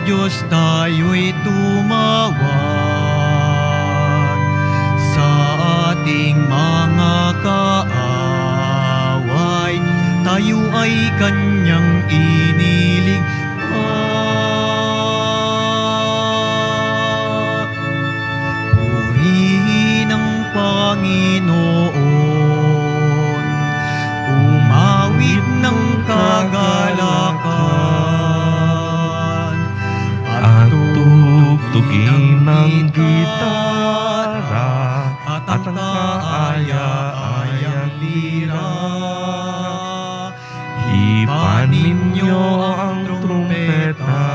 Diyos tayo'y tumawag, sa ating mga kaaway, tayo ay Kanyang iniling. Purihin ang Panginoon, umawit ng kagalakan, At tugtugin ng gitara at ang kaaya-ayang lira. Hipan ninyo ang trumpeta.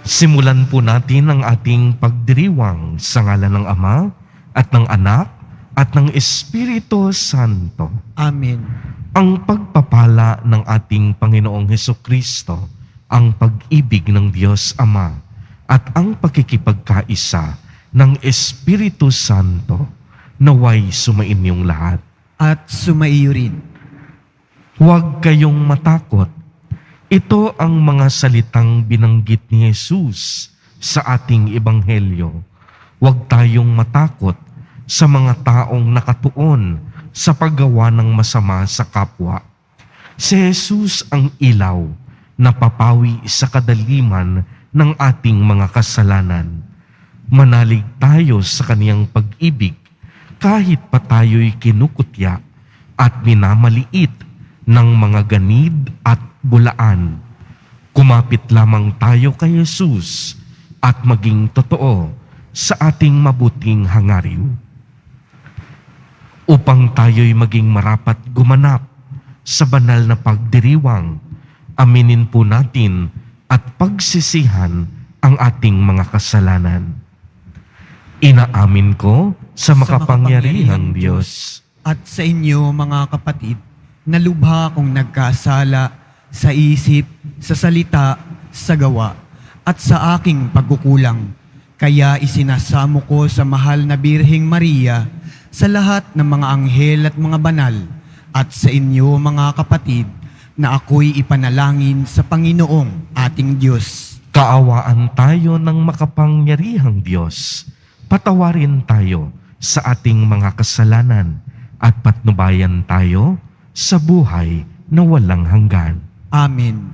Simulan po natin ang ating pagdiriwang sa ngalan ng Ama at ng Anak at ng Espiritu Santo. Amen. Ang pagpapala ng ating Panginoong Hesukristo, ang pag-ibig ng Diyos Ama, at ang pakikipagkaisa ng Espiritu Santo, naway sumainyong lahat. At sumaiyo rin. Huwag kayong matakot. Ito ang mga salitang binanggit ni Jesus sa ating Ebanghelyo. Huwag tayong matakot sa mga taong nakatuon sa paggawa ng masama sa kapwa. Si Jesus ang ilaw na papawi sa kadaliman ng ating mga kasalanan. Manalig tayo sa kaniyang pag-ibig kahit pa tayo'y kinukutya at minamaliit ng mga ganid at bulaan. Kumapit lamang tayo kay Jesus at maging totoo sa ating mabuting hangarin, upang tayo'y maging marapat gumanap sa banal na pagdiriwang. Aminin po natin at pagsisihan ang ating mga kasalanan. Inaamin ko sa makapangyarihang Diyos At sa inyo, mga kapatid, na lubha kong nagkasala sa isip, sa salita, sa gawa, at sa aking pagkukulang. Kaya isinasamo ko sa mahal na Birheng Maria, sa lahat ng mga anghel at mga banal, at sa inyo, mga kapatid, na ako'y ipanalangin sa Panginoong ating Diyos. Kaawaan tayo ng makapangyarihang Diyos. Patawarin tayo sa ating mga kasalanan at patnubayan tayo sa buhay na walang hanggan. Amen.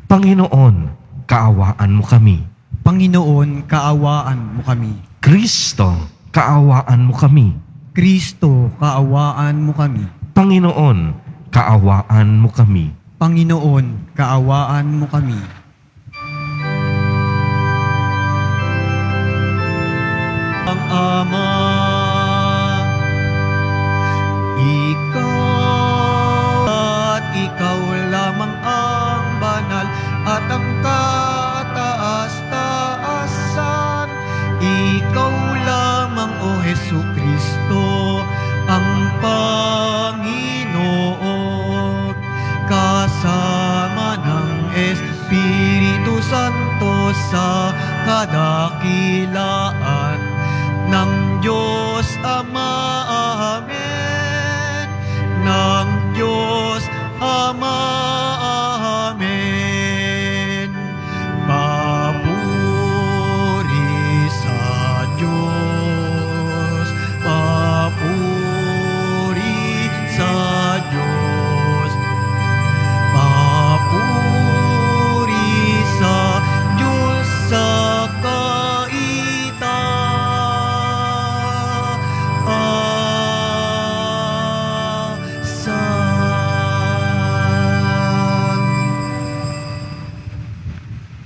Panginoon, kaawaan mo kami. Panginoon, kaawaan mo kami. Kristo, kaawaan mo kami. Kristo, kaawaan mo kami. Panginoon, kaawaan mo kami. Panginoon, kaawaan mo kami. Ang Ama, Ikaw at Ikaw lamang ang banal at ang kataas-taasan. Ikaw lamang, O Hesukristo, ang Panginoon, kasama ng Espiritu Santo sa kadakilaan ng Diyos Ama. Amen. Ng Diyos Ama. Amen. Papuri sa Diyos. Papuri sa Diyos. Papuri sa Diyos sa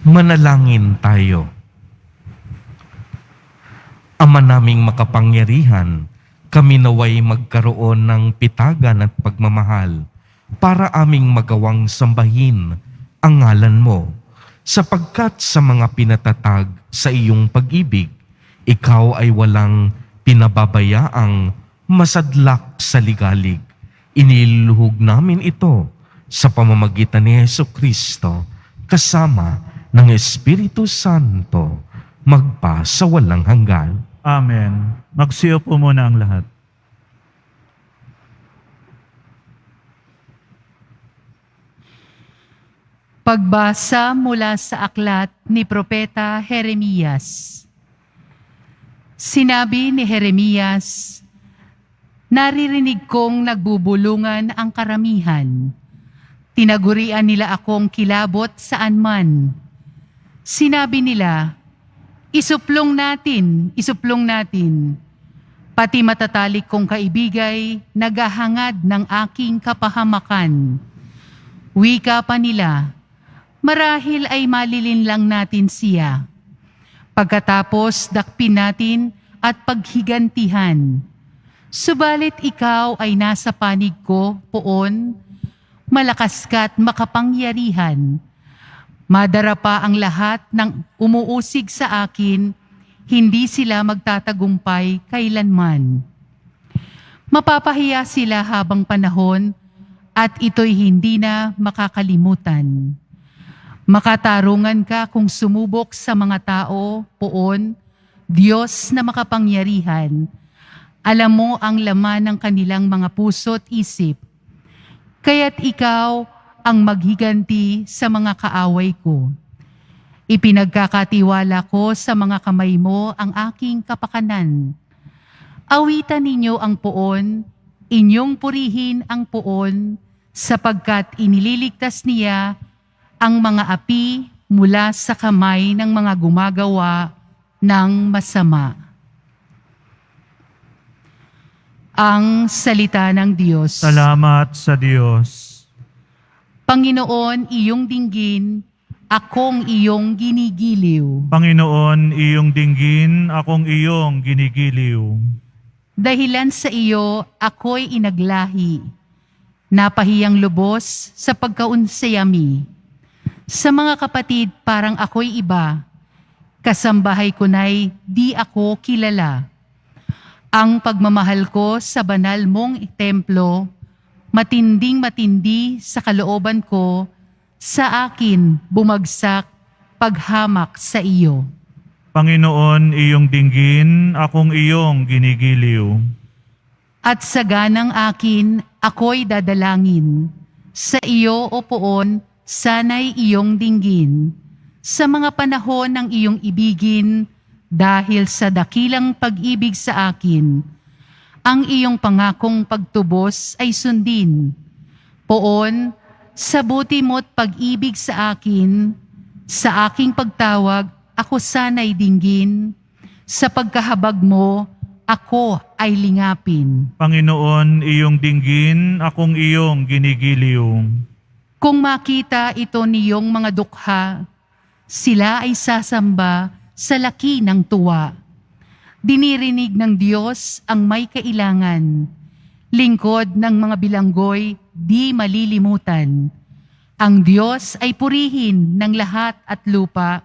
Manalangin tayo. Ama naming makapangyarihan, kami naway magkaroon ng pitagan at pagmamahal para aming magawang sambahin ang ngalan mo, sapagkat sa mga pinatatag sa iyong pag-ibig, ikaw ay walang pinababayaang masadlak sa ligalig. Iniluhog namin ito sa pamamagitan ni Hesukristo, kasama ng Espiritu Santo, magpa sa walang hanggan. Amen. Magsiyo po muna ang lahat. Pagbasa mula sa aklat ni Propeta Jeremias. Sinabi ni Jeremias, "Naririnig kong nagbubulungan ang karamihan. Tinagurian nila akong kilabot saan man. Sinabi nila, isuplong natin. Pati matatalik kong kaibigay, naghahangad ng aking kapahamakan. Wika pa nila, marahil ay malilinlang natin siya. Pagkatapos dakpin natin at paghigantihan. Subalit ikaw ay nasa panig ko, poon, malakas ka't makapangyarihan. Madara pa ang lahat ng umuusig sa akin, hindi sila magtatagumpay kailanman. Mapapahiya sila habang panahon at ito'y hindi na makakalimutan. Makatarungan ka kung sumubok sa mga tao, poon, Diyos na makapangyarihan. Alam mo ang laman ng kanilang mga puso't isip. Kaya't ikaw ang maghiganti sa mga kaaway ko. Ipinagkakatiwala ko sa mga kamay mo ang aking kapakanan. Awitan ninyo ang poon, inyong purihin ang poon, sapagkat inililigtas niya ang mga api mula sa kamay ng mga gumagawa ng masama." Ang salita ng Diyos. Salamat sa Diyos. Panginoon, iyong dinggin, akong iyong ginigiliw. Panginoon, iyong dinggin, akong iyong ginigiliw. Dahilan sa iyo, ako'y inaglahi. Napahiyang lubos sa pagkaunsayami. Sa mga kapatid, parang ako'y iba. Kasambahay ko na'y di ako kilala. Ang pagmamahal ko sa banal mong templo, matinding-matindi sa kalooban ko, sa akin bumagsak paghamak sa iyo. Panginoon, iyong dinggin, akong iyong ginigiliw. At sa ganang akin, ako'y dadalangin. Sa iyo, O poon, sana'y iyong dinggin. Sa mga panahon ng iyong ibigin, dahil sa dakilang pag-ibig sa akin, ang iyong pangakong pagtubos ay sundin. Poon, sa buti mo't pag-ibig sa akin, sa aking pagtawag, ako sana'y dinggin. Sa pagkahabag mo, ako ay lingapin. Panginoon, iyong dinggin, akong iyong ginigiliw. Kung makita ito niyong mga dukha, sila ay sasamba sa laki ng tuwa. Dinirinig ng Diyos ang may kailangan. Lingkod ng mga bilanggoy, di malilimutan. Ang Diyos ay purihin ng lahat at lupa,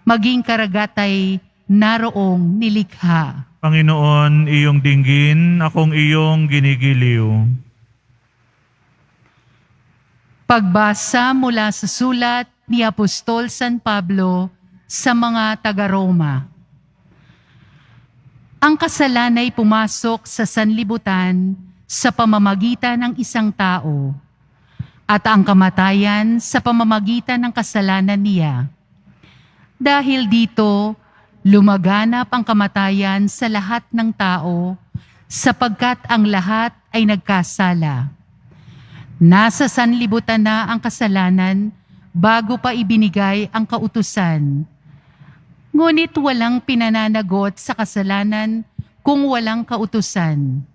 maging karagatay naroong nilikha. Panginoon, iyong dinggin, akong iyong ginigiliw. Pagbasa mula sa sulat ni Apostol San Pablo sa mga taga-Roma. Ang kasalanay pumasok sa sanlibutan sa pamamagitan ng isang tao, at ang kamatayan sa pamamagitan ng kasalanan niya. Dahil dito, lumaganap ang kamatayan sa lahat ng tao, sapagkat ang lahat ay nagkasala. Nasa sanlibutan na ang kasalanan bago pa ibinigay ang kautusan. Ngunit walang pinananagot sa kasalanan kung walang kautusan.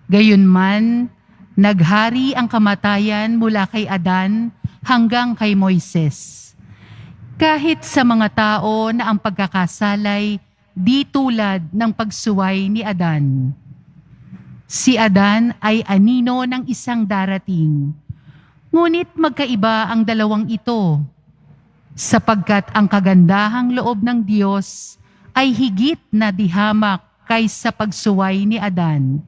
Gayunman, naghari ang kamatayan mula kay Adan hanggang kay Moises. Kahit sa mga tao na ang pagkakasalay di tulad ng pagsuway ni Adan. Si Adan ay anino ng isang darating. Ngunit magkaiba ang dalawang ito, sapagkat ang kagandahang loob ng Diyos ay higit na dihamak kaysa pagsuway ni Adan.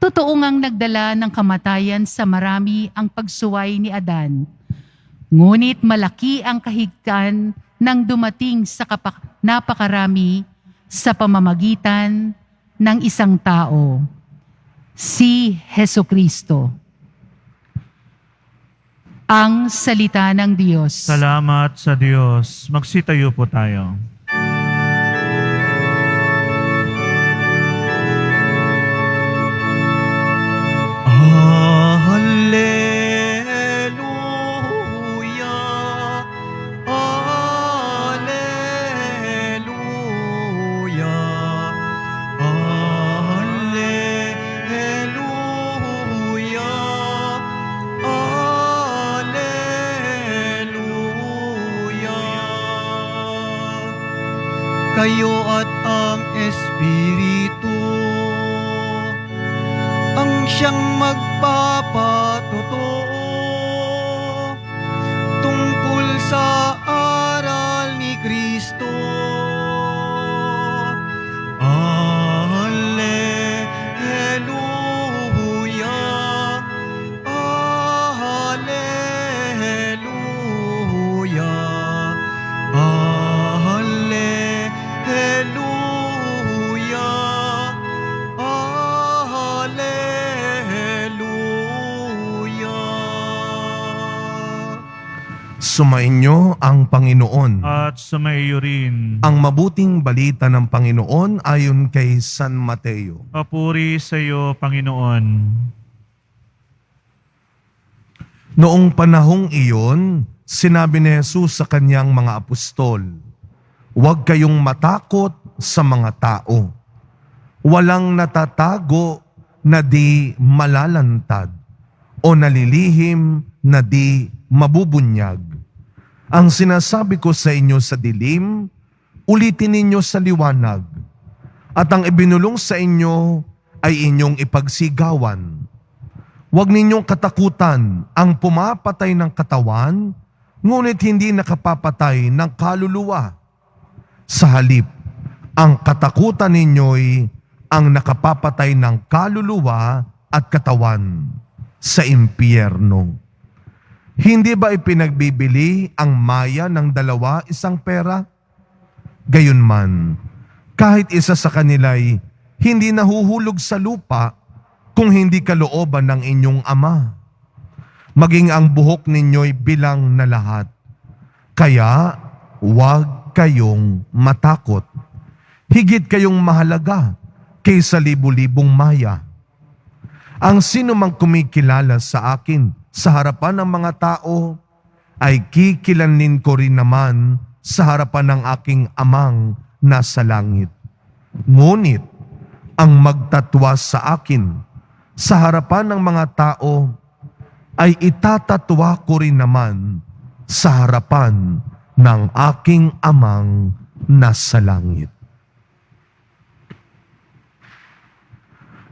Totoo ngang nagdala ng kamatayan sa marami ang pagsuway ni Adan, ngunit malaki ang kahigtan ng dumating sa napakarami sa pamamagitan ng isang tao, si Hesukristo. Ang salita ng Diyos. Salamat sa Diyos. Magsitayo po tayo. Alleluia, Alleluia, Alleluia, Alleluia. Kayo at ang Espiritu ang siyang magpapatotoo tungkol sa aral ni Kristo. Alleluia, Alleluia, Alleluia, Alleluia. Sumainyo ang Panginoon. At sumaiyo rin. Ang mabuting balita ng Panginoon ayon kay San Mateo. Papuri sa iyo, Panginoon. Noong panahong iyon, sinabi ni Jesus sa kanyang mga apostol, "Huwag kayong matakot sa mga tao. Walang natatago na di malalantad o nalilihim na di mabubunyag. Ang sinasabi ko sa inyo sa dilim, ulitin ninyo sa liwanag. At ang ibinulong sa inyo ay inyong ipagsigawan. Huwag ninyong katakutan ang pumapatay ng katawan, ngunit hindi nakapapatay ng kaluluwa. Sa halip, ang katakutan ninyo'y ang nakapapatay ng kaluluwa at katawan sa impyerno. Hindi ba ipinagbibili ang maya ng 2 pera? Gayunman, kahit isa sa kanila'y hindi nahuhulog sa lupa kung hindi kalooban ng inyong Ama. Maging ang buhok ninyo'y bilang na lahat. Kaya huwag kayong matakot. Higit kayong mahalaga kaysa libu-libong maya. Ang sino mang kumikilala sa akin sa harapan ng mga tao, ay kikilanlin ko rin naman sa harapan ng aking Amang nasa langit. Ngunit ang magtatwa sa akin sa harapan ng mga tao, ay itatatwa ko rin naman sa harapan ng aking Amang nasa langit."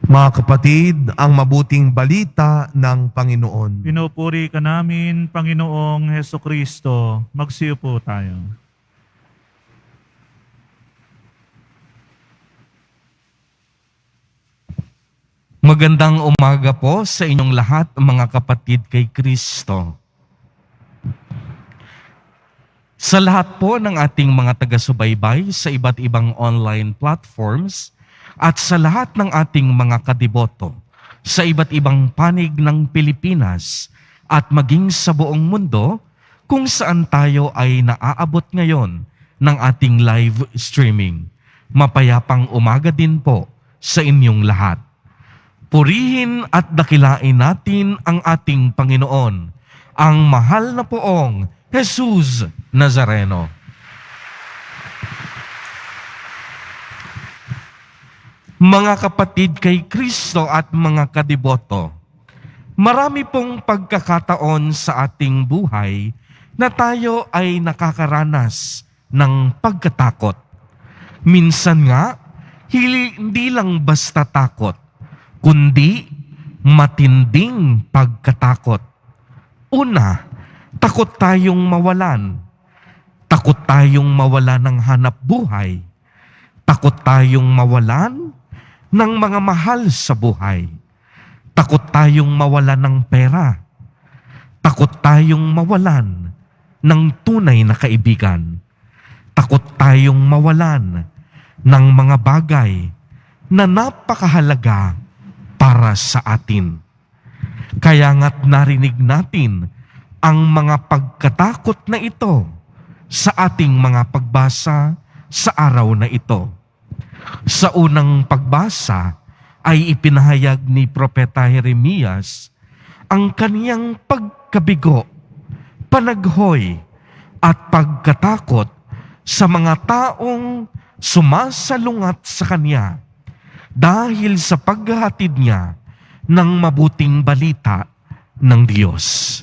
Mga kapatid, ang mabuting balita ng Panginoon. Pinupuri ka namin, Panginoong Hesukristo. Magsiyo po tayo. Magandang umaga po sa inyong lahat, mga kapatid kay Kristo. Sa lahat po ng ating mga taga-subaybay sa iba't ibang online platforms at sa lahat ng ating mga kadiboto sa iba't ibang panig ng Pilipinas at maging sa buong mundo kung saan tayo ay naaabot ngayon ng ating live streaming. Mapayapang umaga din po sa inyong lahat. Purihin at dakilain natin ang ating Panginoon, ang mahal na poong Jesus Nazareno. Mga kapatid kay Kristo at mga kadiboto, marami pong pagkakataon sa ating buhay na tayo ay nakakaranas ng pagkatakot. Minsan nga, hindi lang basta takot, kundi matinding pagkatakot. Una, takot tayong mawalan. Takot tayong mawalan ng hanap buhay. Takot tayong mawalan ng mga mahal sa buhay. Takot tayong mawalan ng pera. Takot tayong mawalan ng tunay na kaibigan. Takot tayong mawalan ng mga bagay na napakahalaga para sa atin. Kaya nga't narinig natin ang mga pagkatakot na ito sa ating mga pagbasa sa araw na ito. Sa unang pagbasa ay ipinahayag ni Propeta Jeremias ang kaniyang pagkabigo, panaghoy at pagkatakot sa mga taong sumasalungat sa kanya dahil sa paghahatid niya ng mabuting balita ng Diyos.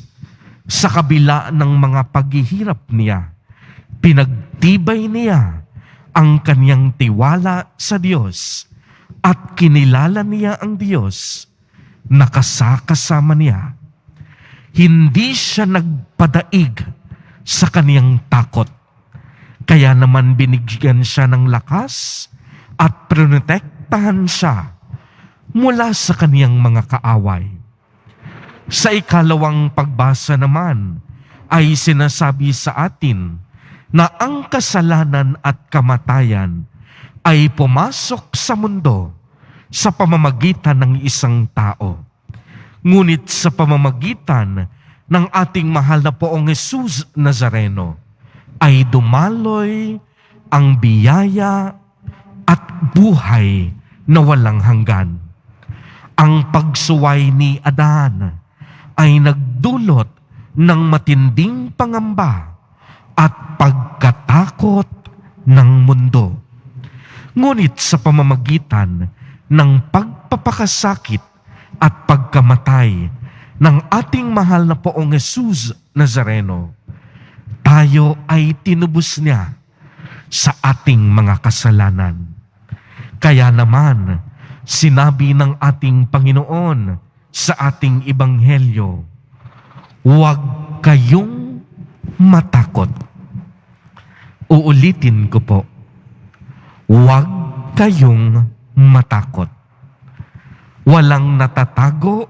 Sa kabila ng mga paghihirap niya, pinagtibay niya ang kaniyang tiwala sa Diyos at kinilala niya ang Diyos na kasama niya. Hindi siya nagpadaig sa kaniyang takot. Kaya naman binigyan siya ng lakas at protektahan siya mula sa kaniyang mga kaaway. Sa ikalawang pagbasa naman ay sinasabi sa atin na ang kasalanan at kamatayan ay pumasok sa mundo sa pamamagitan ng isang tao. Ngunit sa pamamagitan ng ating mahal na Poong Jesus Nazareno ay dumaloy ang biyaya at buhay na walang hanggan. Ang pagsuway ni Adan ay nagdulot ng matinding pangamba at pagkatakot ng mundo. Ngunit sa pamamagitan ng pagpapakasakit at pagkamatay ng ating mahal na Poong Jesus Nazareno, tayo ay tinubos niya sa ating mga kasalanan. Kaya naman, sinabi ng ating Panginoon sa ating Ebanghelyo, huwag kayong matakot. Uulitin ko po, huwag kayong matakot. Walang natatago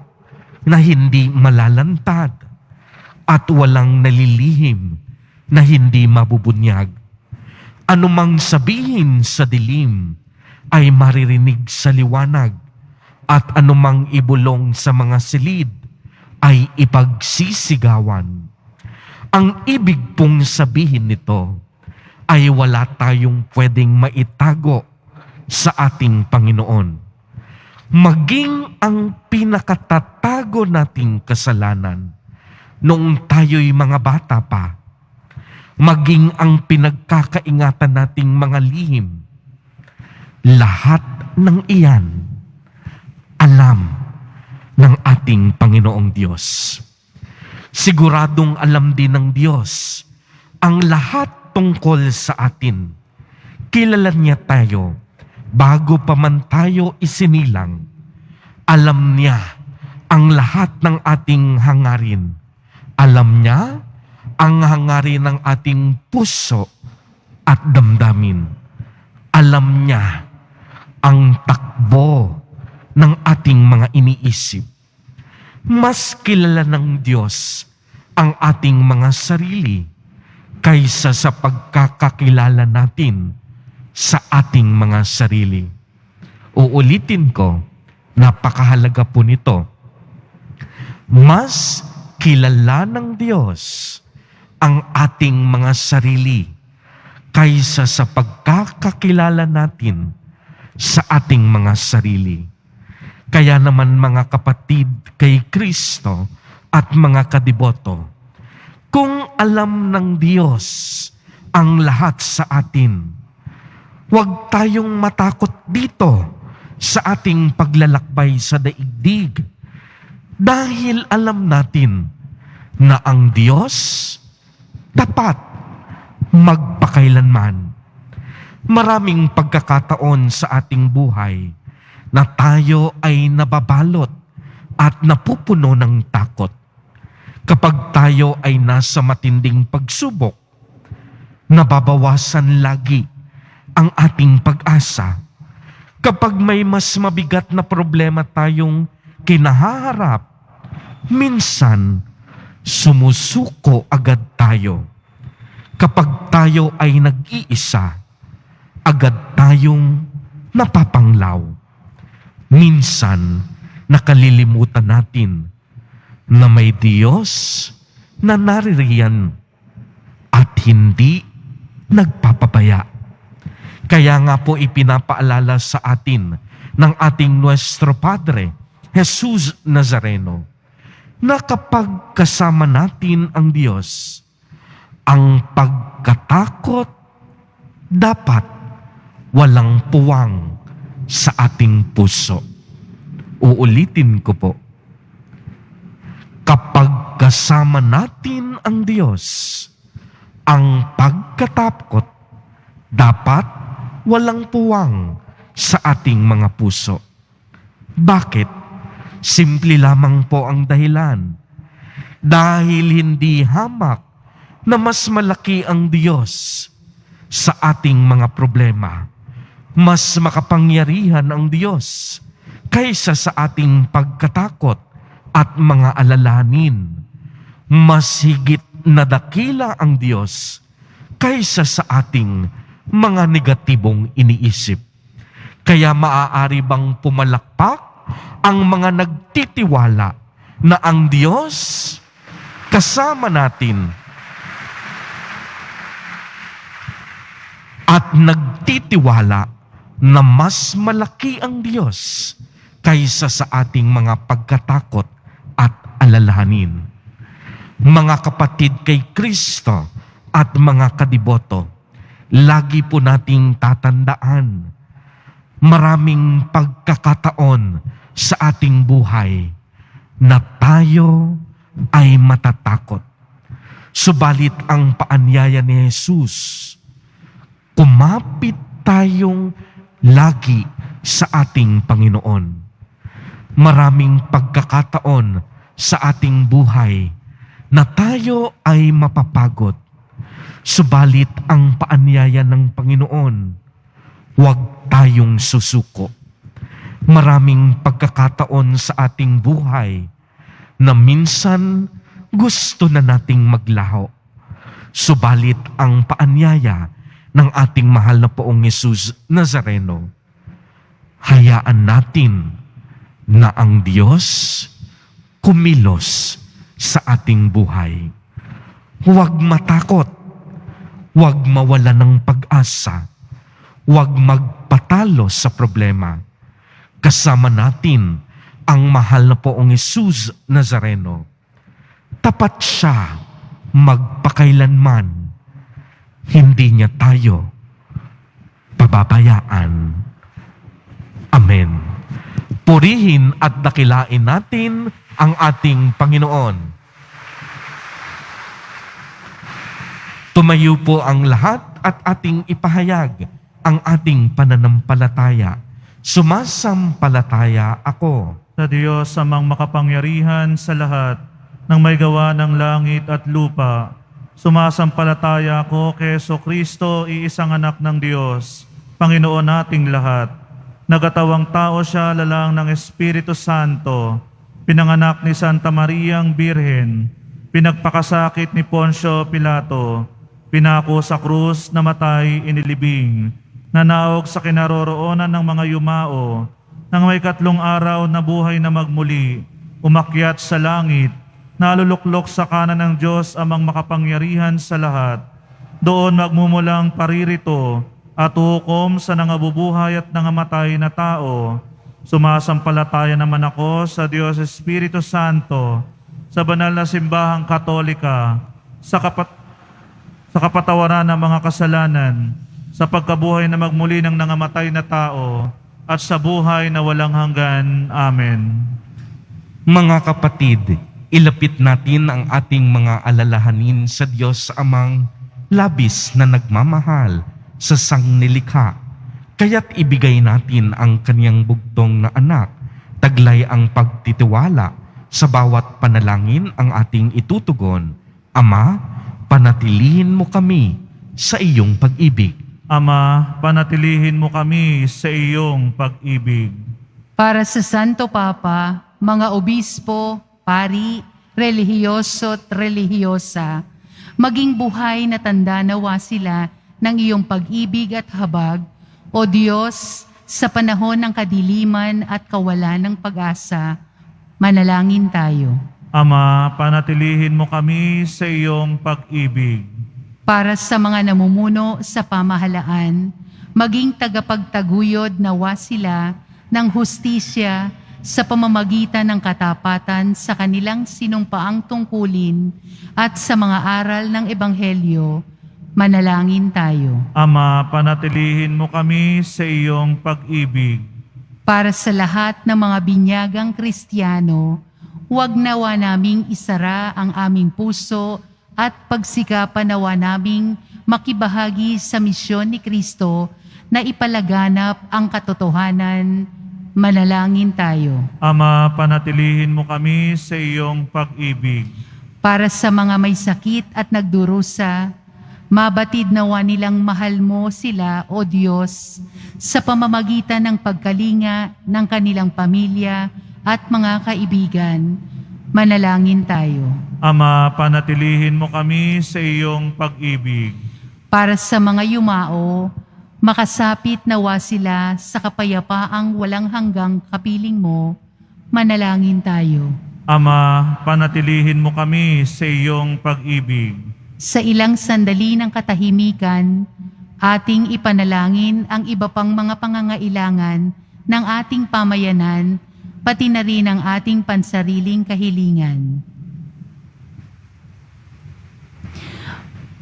na hindi malalantad at walang nalilihim na hindi mabubunyag. Anumang sabihin sa dilim ay maririnig sa liwanag at anumang ibulong sa mga silid ay ipagsisigawan. Ang ibig pong sabihin nito ay wala tayong pwedeng maitago sa ating Panginoon. Maging ang pinakatatago nating kasalanan noong tayo'y mga bata pa, maging ang pinagkakaingatan nating mga lihim, lahat ng iyan alam ng ating Panginoong Diyos. Siguradong alam din ng Diyos ang lahat tungkol sa atin. Kilala niya tayo bago pa man tayo isinilang. Alam niya ang lahat ng ating hangarin. Alam niya ang hangarin ng ating puso at damdamin. Alam niya ang takbo ng ating mga iniisip. Mas kilala ng Diyos ang ating mga sarili kaysa sa pagkakakilala natin sa ating mga sarili. Uulitin ko, napakahalaga po nito. Mas kilala ng Diyos ang ating mga sarili kaysa sa pagkakakilala natin sa ating mga sarili. Kaya naman mga kapatid kay Kristo at mga kadiboto, kung alam ng Diyos ang lahat sa atin, huwag tayong matakot dito sa ating paglalakbay sa daigdig dahil alam natin na ang Diyos tapat magpakailanman. Maraming pagkakataon sa ating buhay na tayo ay nababalot at napupuno ng takot. Kapag tayo ay nasa matinding pagsubok, nababawasan lagi ang ating pag-asa. Kapag may mas mabigat na problema tayong kinahaharap, minsan sumusuko agad tayo. Kapag tayo ay nag-iisa, agad tayong napapanglaw. Minsan, nakalilimutan natin na may Diyos na naririyan at hindi nagpapabaya. Kaya nga po ipinapaalala sa atin ng ating Nuestro Padre, Jesus Nazareno, na kapag kasama natin ang Diyos, ang pagkatakot dapat walang puwang sa ating puso. Uulitin ko po. Kapag kasama natin ang Diyos, ang pagkatakot dapat walang puwang sa ating mga puso. Bakit? Simple lamang po ang dahilan. Dahil hindi hamak na mas malaki ang Diyos sa ating mga problema. Mas makapangyarihan ang Diyos kaysa sa ating pagkatakot at mga alalahanin. Mas higit na dakila ang Diyos kaysa sa ating mga negatibong iniisip. Kaya maaari bang pumalakpak ang mga nagtitiwala na ang Diyos kasama natin at nagtitiwala na mas malaki ang Diyos kaysa sa ating mga pagkatakot at alalahanin. Mga kapatid kay Kristo at mga kadiboto, lagi po nating tatandaan, maraming pagkakataon sa ating buhay na tayo ay matatakot. Subalit ang paanyaya ni Jesus, kumapit tayong lagi sa ating Panginoon. Maraming pagkakataon sa ating buhay na tayo ay mapapagod. Subalit ang paanyaya ng Panginoon, huwag tayong susuko. Maraming pagkakataon sa ating buhay na minsan gusto na nating maglaho. Subalit ang paanyaya ng ating mahal na Poong Jesus Nazareno, hayaan natin na ang Diyos kumilos sa ating buhay. Huwag matakot, huwag mawala ng pag-asa, huwag magpatalo sa problema. Kasama natin ang mahal na Poong Jesus Nazareno. Tapat siya magpakailanman. Hindi niya tayo pababayaan. Amen. Purihin at dakilain natin ang ating Panginoon. Tumayo po ang lahat at ating ipahayag ang ating pananampalataya. Sumasampalataya ako Sa Diyos amang makapangyarihan sa lahat ng may gawa ng langit at lupa, sumasampalataya ako kay Jesucristo, iisang anak ng Diyos, Panginoon nating lahat. Nagatawang tao siya lalang ng Espiritu Santo, pinanganak ni Santa Mariang Birhen, pinagpakasakit ni Poncio Pilato, pinako sa krus, namatay, inilibing, nanaog sa kinaroroonan ng mga yumao, nang may 3 araw na buhay na magmuli, umakyat sa langit, naluluklok sa kanan ng Diyos amang makapangyarihan sa lahat. Doon magmumulang paririto at hukom sa nangabubuhay at nangamatay na tao. Sumasampalataya naman ako sa Diyos Espiritu Santo, sa banal na simbahang Katolika, sa kapatawaran ng mga kasalanan, sa pagkabuhay na magmuli ng nangamatay na tao, at sa buhay na walang hanggan. Amen. Mga kapatid, ilapit natin ang ating mga alalahanin sa Diyos amang labis na nagmamahal sa sangnilikha. Kaya't ibigay natin ang kaniyang bugtong na anak, taglay ang pagtitiwala sa bawat panalangin ang ating itutugon. Ama, panatilihin mo kami sa iyong pag-ibig. Ama, panatilihin mo kami sa iyong pag-ibig. Para sa Santo Papa, mga obispo, pari, relihiyoso at relihiyosa, maging buhay na tanda nawa sila ng iyong pag-ibig at habag, O Diyos, sa panahon ng kadiliman at kawalan ng pag-asa, manalangin tayo. Ama, panatilihin mo kami sa iyong pag-ibig. Para sa mga namumuno sa pamahalaan, maging tagapagtaguyod nawa sila ng hustisya sa pamamagitan ng katapatan sa kanilang sinumpaang tungkulin at sa mga aral ng Ebanghelyo. Manalangin tayo. Ama, panatilihin mo kami sa iyong pag-ibig. Para sa lahat ng mga binyagang Kristiyano, huwag nawa naming isara ang aming puso at pagsikapan nawa naming makibahagi sa misyon ni Kristo na ipalaganap ang katotohanan. Manalangin tayo. Ama, panatilihin mo kami sa iyong pag-ibig. Para sa mga may sakit at nagdurusa, mabatid nawa nilang mahal mo sila, O Diyos, sa pamamagitan ng pagkalinga ng kanilang pamilya at mga kaibigan. Manalangin tayo. Ama, panatilihin mo kami sa iyong pag-ibig. Para sa mga yumao, makasapit nawa sila sa kapayapaang walang hanggang kapiling mo. Manalangin tayo. Ama, panatilihin mo kami sa iyong pag-ibig. Sa ilang sandali ng katahimikan, ating ipanalangin ang iba pang mga pangangailangan ng ating pamayanan, pati na rin ang ating pansariling kahilingan.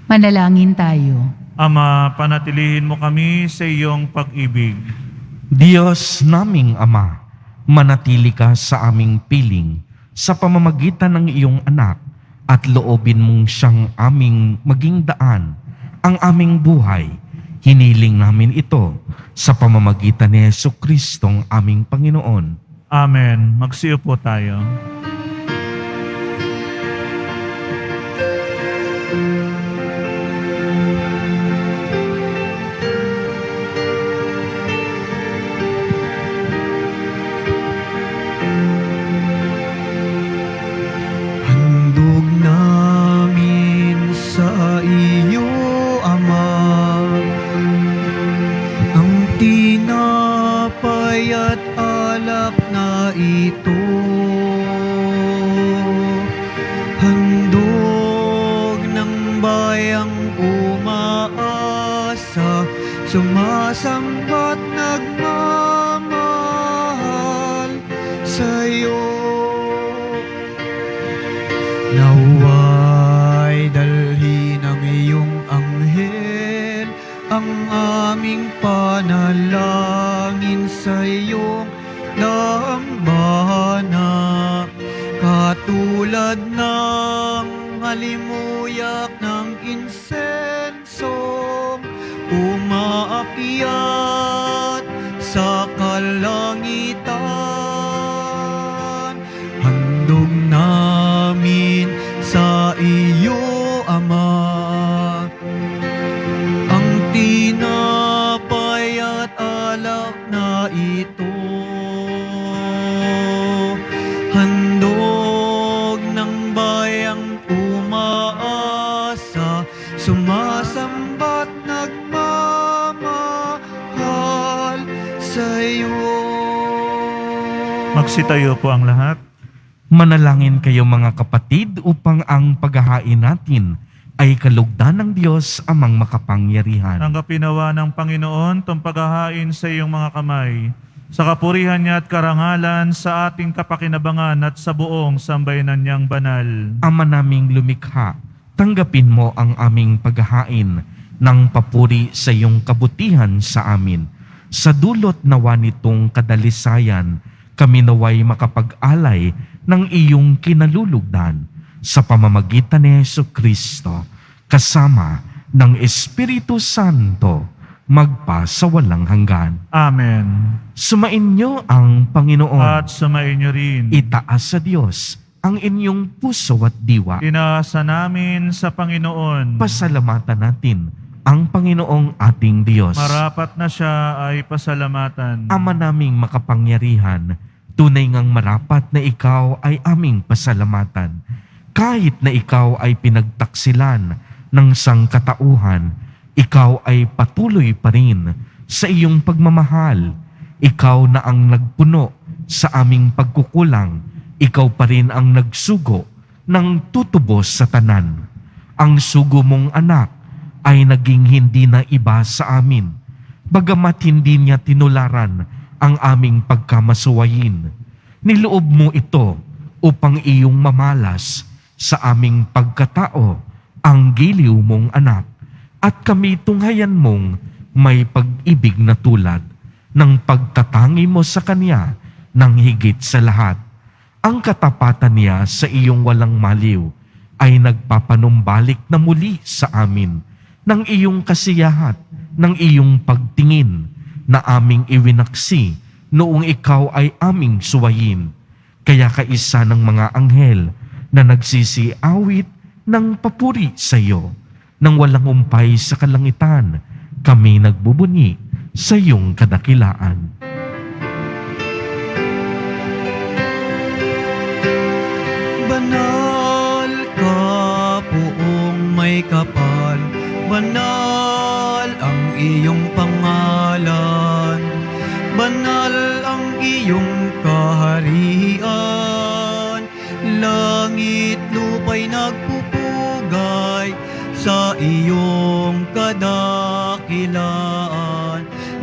Manalangin tayo. Ama, panatilihin mo kami sa iyong pag-ibig. Diyos naming Ama, manatili ka sa aming piling sa pamamagitan ng iyong anak at loobin mong siyang aming maging daan, ang aming buhay. Hiniling namin ito sa pamamagitan ni Jesucristong aming Panginoon. Amen. Magsiupo tayo. Handog namin sa iyo, Ama, ang tinapay at alak na ito. Handog ng bayang umaasa, sumasamba't nagmamahal sa'yo. Naway dalhin ng iyong anghel ang aming panalangin sa iyong dambana, katulad ng halimuyak ng insensong umaakyat sa kalangitan. Handog namin sa iyo, Ama, ang tinapay at alak na ito. Handog ng bayang umaasa, sumasamba't nagmamahal sa'yo. Magsitayo po ang lahat. Manalangin kayo mga kapatid upang ang paghahain natin ay kalugdan ng Diyos amang makapangyarihan. Tanggapin nawa ng Panginoon itong paghahain sa iyong mga kamay, sa kapurihan niya at karangalan, sa ating kapakinabangan at sa buong sambayanan niyang banal. Ama naming lumikha, tanggapin mo ang aming paghahain ng papuri sa iyong kabutihan sa amin. Sa dulot nawa nitong kadalisayan, kami naway makapag-alay ng iyong kinalulugdan sa pamamagitan ni Jesucristo, kasama ng Espiritu Santo, magpa sa walang hanggan. Amen. Sumainyo ang Panginoon. At sumainyo rin. Itaas sa Diyos ang inyong puso at diwa. Inaasa namin sa Panginoon. Pasalamatan natin ang Panginoong ating Diyos. Marapat na siya ay pasalamatan. Ama naming makapangyarihan, tunay ngang marapat na ikaw ay aming pasalamatan. Kahit na ikaw ay pinagtaksilan ng sangkatauhan, ikaw ay patuloy pa rin sa iyong pagmamahal. Ikaw na ang nagpuno sa aming pagkukulang, ikaw pa rin ang nagsugo ng tutubos sa tanan. Ang sugo mong anak ay naging hindi na iba sa amin, bagamat hindi niya tinularan ang aming pagkamasuwayin. Niloob mo ito upang iyong mamalas sa aming pagkatao ang giliw mong anak, at kami tunghayan mong may pag-ibig na tulad ng pagtatangi mo sa Kanya ng higit sa lahat. Ang katapatan niya sa iyong walang maliw ay nagpapanumbalik na muli sa amin ng iyong kasiyahat, ng iyong pagtingin na aming iwinaksi noong ikaw ay aming suwayin. Kaya kaisa ng mga anghel na nagsisiawit ng papuri sa iyo, nang walang umpay sa kalangitan, kami nagbubunyi sa iyong kadakilaan. Banal ka, Poong may kapal, banal ang iyong pangalan, banal ang iyong kaharian, langit lupa'y nagpupugay sa iyong kadakilaan,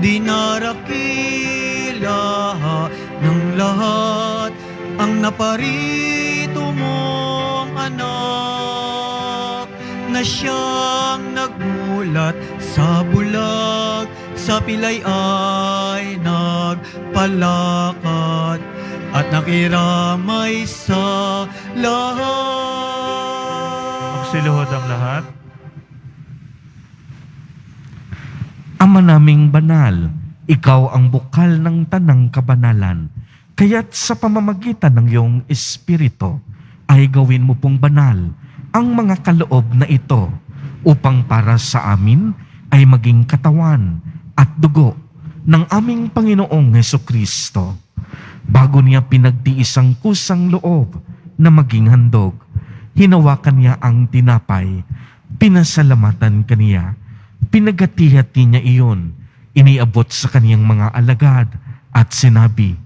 dinarakila ng lahat ang naparito mong anak, na siyang nagmulat sa bulag, sa pilay ay nagpalakad, at nakiramay sa lahat. Magsiluhod ang lahat. Ama naming banal, ikaw ang bukal ng tanang kabanalan. Kaya't sa pamamagitan ng iyong Espiritu, ay gawin mo pong banal ang mga kaloob na ito, upang para sa amin ay maging katawan at dugo ng aming Panginoong Hesukristo. Bago niya pinagtiis ang kusang loob na maging handog, hinawakan niya ang tinapay, pinasalamatan kaniya, pinagati-hati niya iyon, iniabot sa kaniyang mga alagad at sinabi,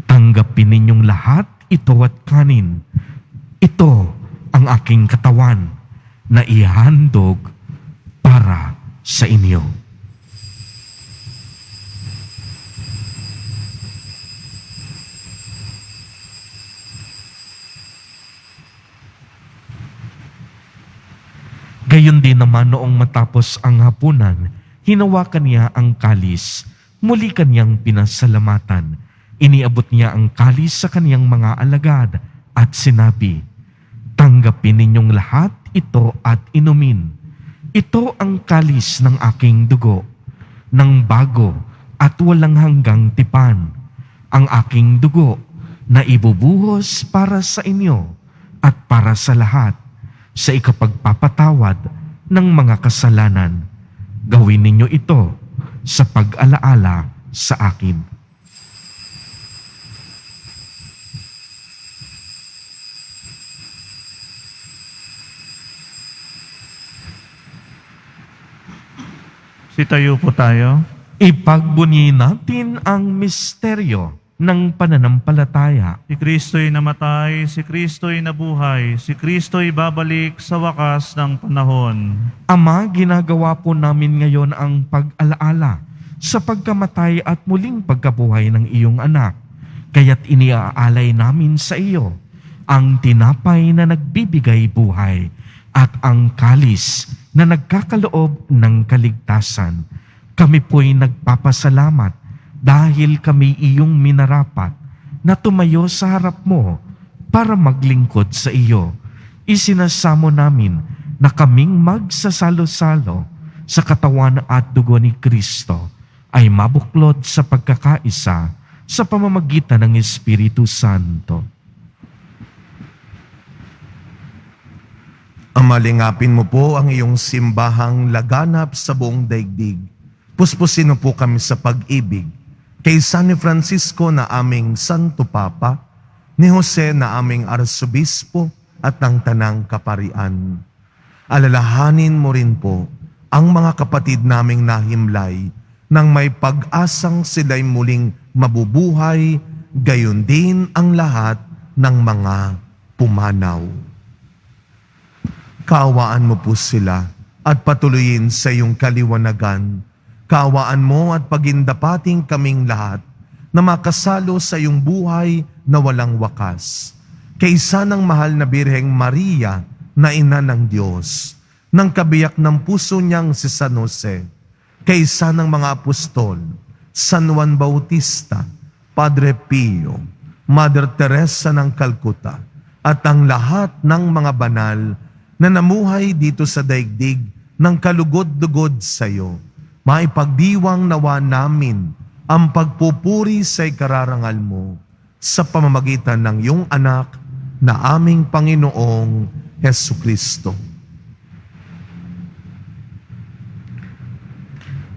"Tanggapin ninyong lahat ito at kanin. Ito ang aking katawan na ihahandog para sa inyo." Gayon din naman noong matapos ang hapunan, hinawakan niya ang kalis, muli kanyang pinasalamatan. Iniabot niya ang kalis sa kaniyang mga alagad at sinabi, "Tanggapin ninyong lahat ito at inumin. Ito ang kalis ng aking dugo, ng bago at walang hanggang tipan. Ang aking dugo na ibubuhos para sa inyo at para sa lahat, sa ikapagpapatawad ng mga kasalanan. Gawin ninyo ito sa pag-alaala sa akin." Sitayo po tayo. Ipagbunyi natin ang misteryo ng pananampalataya. Si Kristo'y namatay, si Kristo'y nabuhay, si Kristo'y babalik sa wakas ng panahon. Ama, ginagawa po namin ngayon ang pag-alaala sa pagkamatay at muling pagkabuhay ng iyong anak. Kaya't iniaalay namin sa iyo ang tinapay na nagbibigay buhay at ang kalis na nagkakaloob ng kaligtasan. Kami po'y nagpapasalamat dahil kami iyong minarapat na tumayo sa harap mo para maglingkod sa iyo. Isinasamo namin na kaming magsasalo-salo sa katawan at dugo ni Kristo ay mabuklod sa pagkakaisa sa pamamagitan ng Espiritu Santo. Amalingapin mo po ang iyong simbahang laganap sa buong daigdig. Puspusin mo po kami sa pag-ibig kay San Francisco na aming Santo Papa, ni Jose na aming Arsobispo at ng Tanang Kaparian. Alalahanin mo rin po ang mga kapatid naming nahimlay nang may pag-asang sila'y muling mabubuhay, gayon din ang lahat ng mga pumanaw. Kaawaan mo po sila at patuloyin sa iyong kaliwanagan. Kaawaan mo at pagindapating kaming lahat na makasalo sa iyong buhay na walang wakas. Kaysa ng mahal na Birheng Maria na ina ng Diyos, ng kabiyak ng puso niyang si San Jose, kaysa ng mga apostol, San Juan Bautista, Padre Pio, Mother Teresa ng Calcutta, at ang lahat ng mga banal na namuhay dito sa daigdig ng kalugod-lugod sa iyo, maipagdiwang nawa namin ang pagpupuri sa ikararangal mo sa pamamagitan ng iyong anak na aming Panginoong Hesukristo.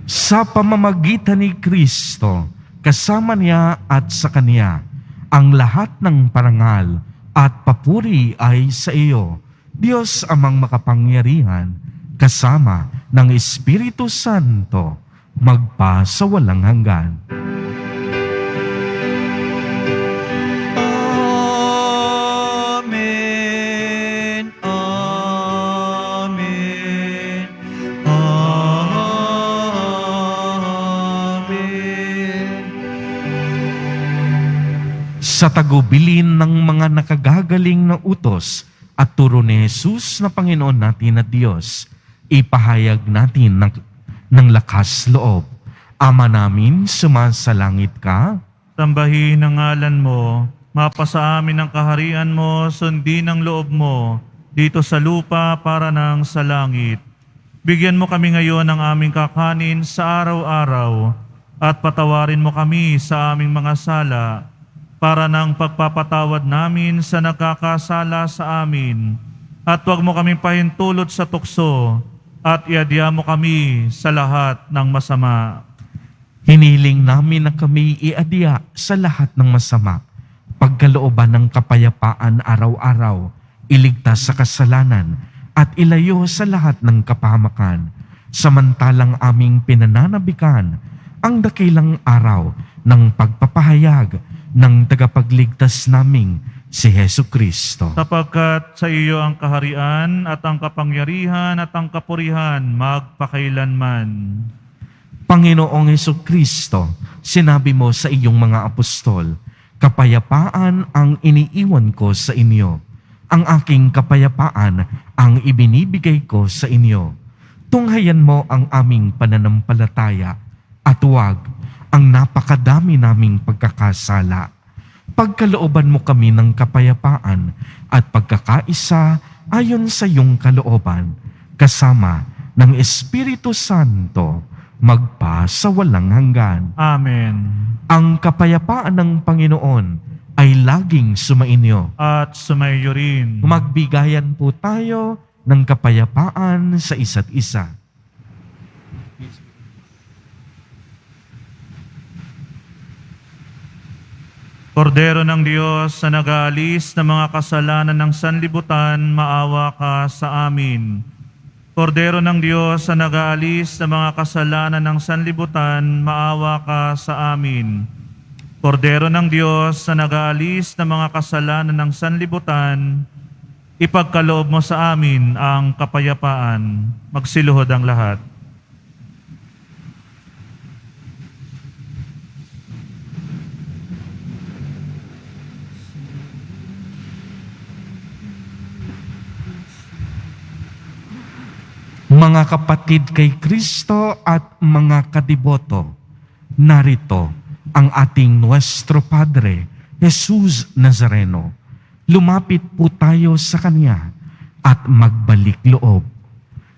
Sa pamamagitan ni Kristo, kasama niya at sa Kanya, ang lahat ng parangal at papuri ay sa iyo, Diyos amang makapangyarihan, kasama ng Espiritu Santo, magpa sa walang hanggan. Amen. Amen. Amen. Sa tagubilin ng mga nakagagaling na utos at turo ni Jesus na Panginoon natin at Diyos, ipahayag natin ng lakas loob. Ama namin, sumasalangit ka. Sambahin ang ngalan mo, mapasa amin ang kaharian mo, sundin ang loob mo, dito sa lupa para nang sa langit. Bigyan mo kami ngayon ng aming kakanin sa araw-araw, at patawarin mo kami sa aming mga sala, para nang pagpapatawad namin sa nagkakasala sa amin. At huwag mo kaming pahintulot sa tukso, at iadya mo kami sa lahat ng masama. Hiniling namin na kami iadya sa lahat ng masama, pagkalooban ng kapayapaan araw-araw, iligtas sa kasalanan, at ilayo sa lahat ng kapahamakan, samantalang aming pinananabikan ang dakilang araw ng pagpapahayag ng tagapagligtas naming si Hesu Kristo. Sapagkat sa iyo ang kaharian at ang kapangyarihan at ang kapurihan magpakailanman. Panginoong Hesu Kristo, sinabi mo sa iyong mga apostol, kapayapaan ang iniiwan ko sa inyo. Ang aking kapayapaan ang ibinibigay ko sa inyo. Tunghayan mo ang aming pananampalataya at huwag ang napakadami naming pagkakasala. Pagkalooban mo kami ng kapayapaan at pagkakaisa ayon sa iyong kalooban, kasama ng Espiritu Santo, magpa sa walang hanggan. Amen. Ang kapayapaan ng Panginoon ay laging sumainyo. At sumaiyo rin. Magbigayan po tayo ng kapayapaan sa isa't isa. Kordero ng Diyos na nag-aalis ng mga kasalanan ng sanlibutan, maawa ka sa amin. Kordero ng Diyos na nag-aalis ng mga kasalanan ng sanlibutan, maawa ka sa amin. Kordero ng Diyos na nag-aalis ng mga kasalanan ng sanlibutan, ipagkaloob mo sa amin ang kapayapaan. Magsiluhod ang lahat. Mga kapatid kay Kristo at mga kadiboto, narito ang ating Nuestro Padre, Jesus Nazareno. Lumapit po tayo sa Kanya at magbalik loob.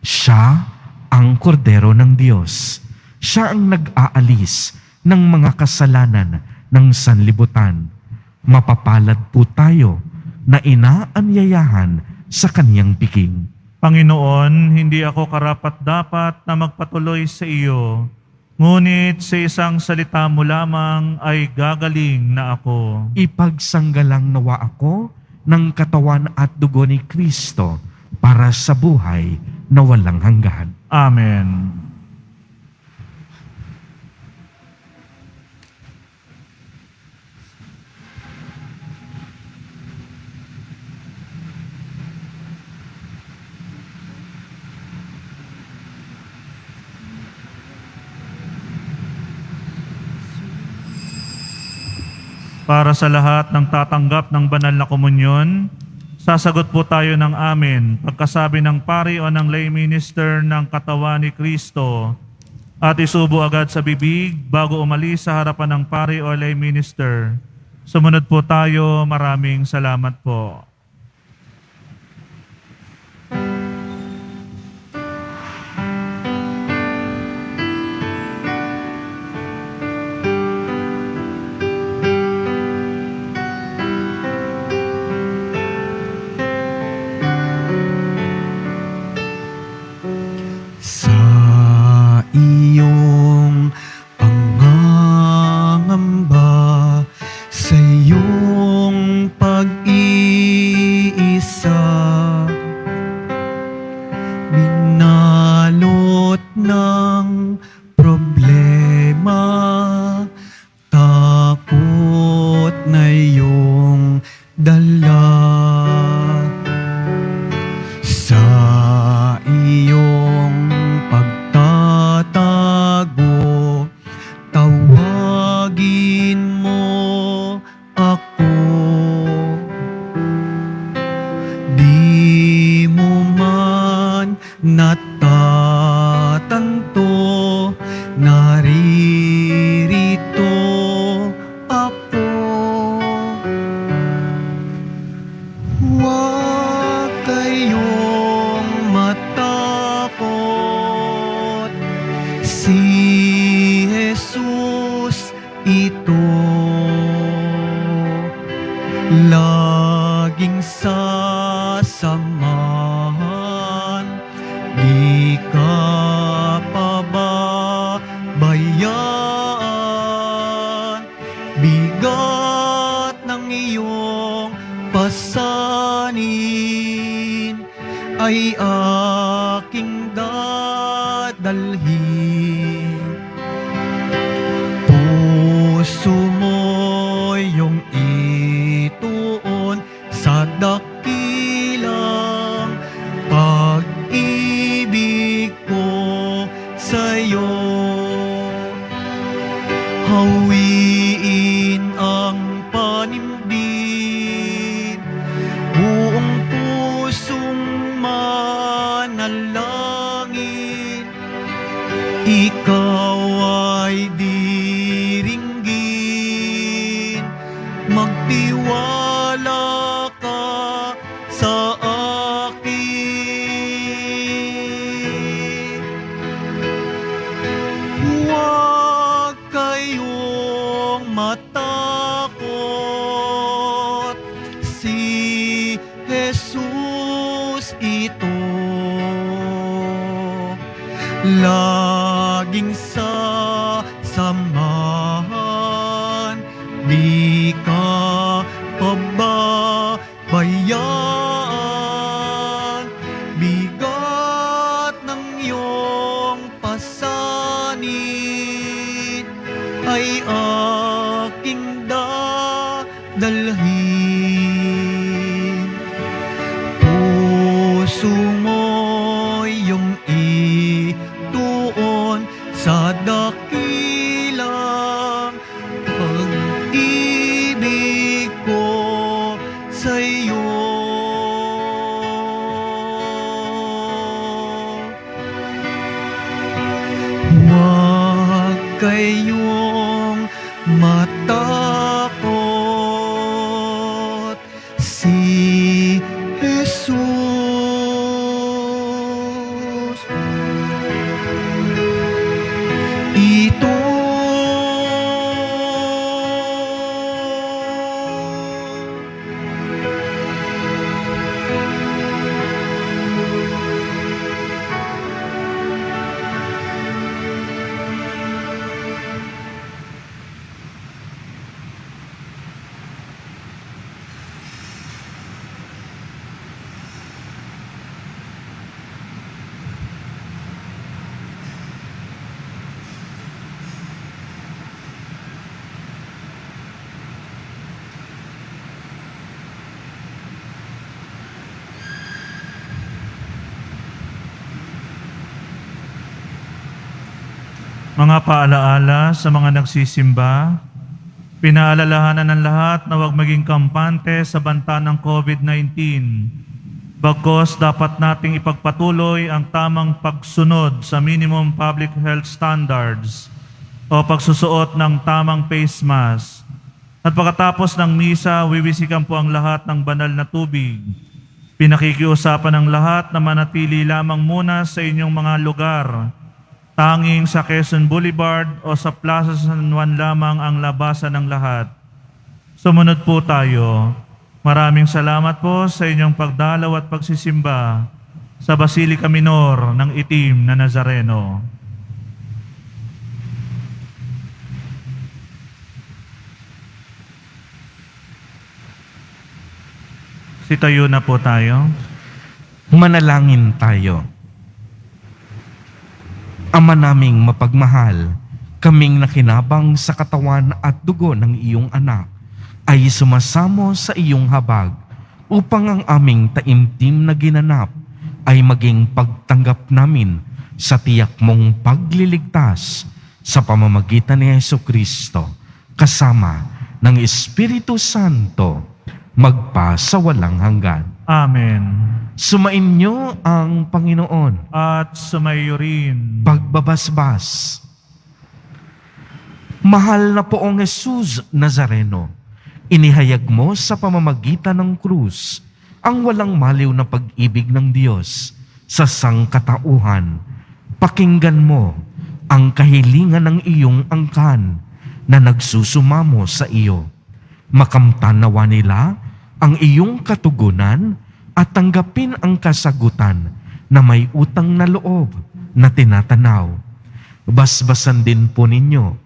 Siya ang kordero ng Diyos. Siya ang nag-aalis ng mga kasalanan ng sanlibutan. Mapapalad po tayo na inaanyayahan sa Kaniyang piking. Panginoon, hindi ako karapat-dapat na magpatuloy sa iyo, ngunit sa isang salita mo lamang ay gagaling na ako. Ipagsanggalang nawa ako ng katawan at dugo ni Kristo para sa buhay na walang hanggan. Amen. para sa lahat ng tatanggap ng banal na komunyon, sasagot po tayo ng amen pagkasabi ng pari o ng lay minister ng katawan ni Kristo at isubo agad sa bibig bago umalis sa harapan ng pari o lay minister. Sumunod po tayo. Maraming salamat po. Sa iyong pangangamba, sa iyong pag-iisa, binalot ng problema, takot na iyong dala. Sa iyong pagtatago, tawagin mo ako. Di mo man natatanto, naririto ako. Huwag kayong matakot, si Jesus ito. Laging sasamahan, di ka pababayaan. Bigat ng iyong pasanin ay aking dadalhin. Puso mo yung ituon sa dakilang pag-ibig ko sa'yo. Hawiin ang panimbit, buong pusong manalangin. Ikaw ay diringgin, magtiwala ka sa akin. Huwag kayong matakot, si Jesus ito. Laging sasamahan, di ka pababayaan. Bigat ng iyong pasanin ay aking dadalhin. Puso mo yung ituon sa dakilang pag-ibig ko sa'yo. Huwag kayong matakot, si Jesus ito. Mga paalaala sa mga nagsisimba, Pinaalalahanan ng lahat na huwag maging kampante sa banta ng COVID-19. Bagkus dapat nating ipagpatuloy ang tamang pagsunod sa minimum public health standards o pagsusuot ng tamang face mask. At pagkatapos ng misa, wiwisikan po ang lahat ng banal na tubig. Pinakikiusapan ng lahat na manatili lamang muna sa inyong mga lugar. Tanging sa Quezon Boulevard o sa Plaza San Juan lamang ang labasan ng lahat. Sumunod po tayo. Maraming salamat po sa inyong pagdalaw at pagsisimba sa Basilica Minor ng Itim na Nazareno. Sitayo na po tayo. Manalangin tayo. Ama naming mapagmahal, kaming nakinabang sa katawan at dugo ng iyong anak, ay sumasamo sa iyong habag upang ang aming taimtim na ginanap ay maging pagtanggap namin sa tiyak mong pagliligtas sa pamamagitan ni Jesucristo kasama ng Espiritu Santo magpa sa walang hanggan. Amen. Sumainyo ang Panginoon. At sumayo rin. Pagbabasbas. Mahal na poong Jesus Nazareno, inihayag mo sa pamamagitan ng krus ang walang maliw na pag-ibig ng Diyos sa sangkatauhan. Pakinggan mo ang kahilingan ng iyong angkan na nagsusumamo sa iyo. Makamtan nawa nila ang iyong katugunan at tanggapin ang kasagutan na may utang na loob na tinatanaw. Basbasan din po ninyo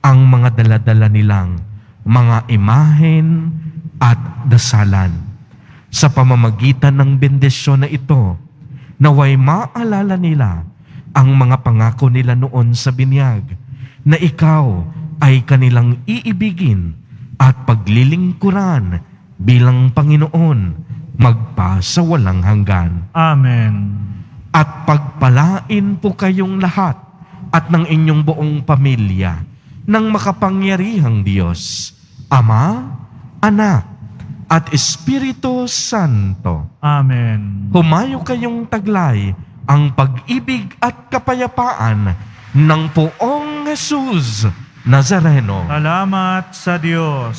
ang mga daladala nilang mga imahen at dasalan. Sa pamamagitan ng bendisyon na ito, naway maalala nila ang mga pangako nila noon sa binyag na ikaw ay kanilang iibigin at paglilingkuran bilang Panginoon magpa sa walang hanggan. Amen. At pagpalain po kayong lahat at ng inyong buong pamilya ng makapangyarihang Diyos, Ama, Anak, at Espiritu Santo. Amen. Humayo kayong taglay ang pag-ibig at kapayapaan ng poong Jesus Nazareno. Salamat sa Diyos.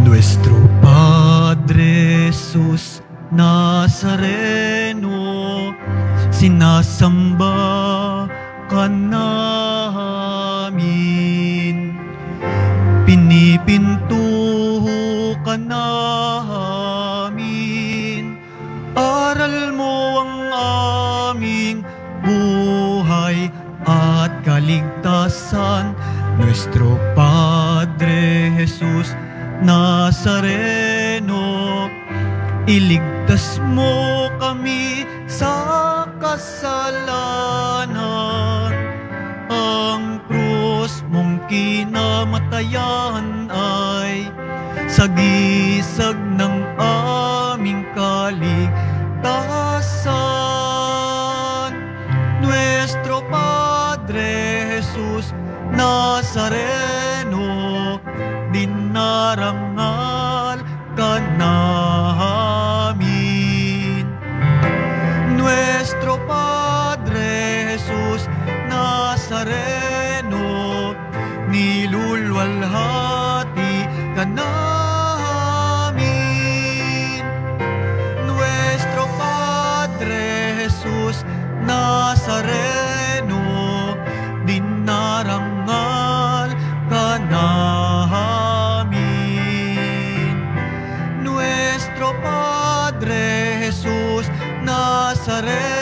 Nuestro Padre Jesus Nazareno, sinasamba ka namin, pinipinto ka namin, aral mo ang aming buhay at kaligtasan. Nuestro Padre Jesus Nazareno, iligtas mo kami sa kasalanan. Ang krus mong kinamatayan ay sagisag ng aming kaligtasan. Nuestro Padre Jesus Nazareno, dinarangal ka namin. Nuestro Padre Jesus Nazareno, nilulwalhati ka namin. Nuestro Padre Jesus Nazareno, dinarangal ka namin. Nuestro Padre Jesus Nazareno,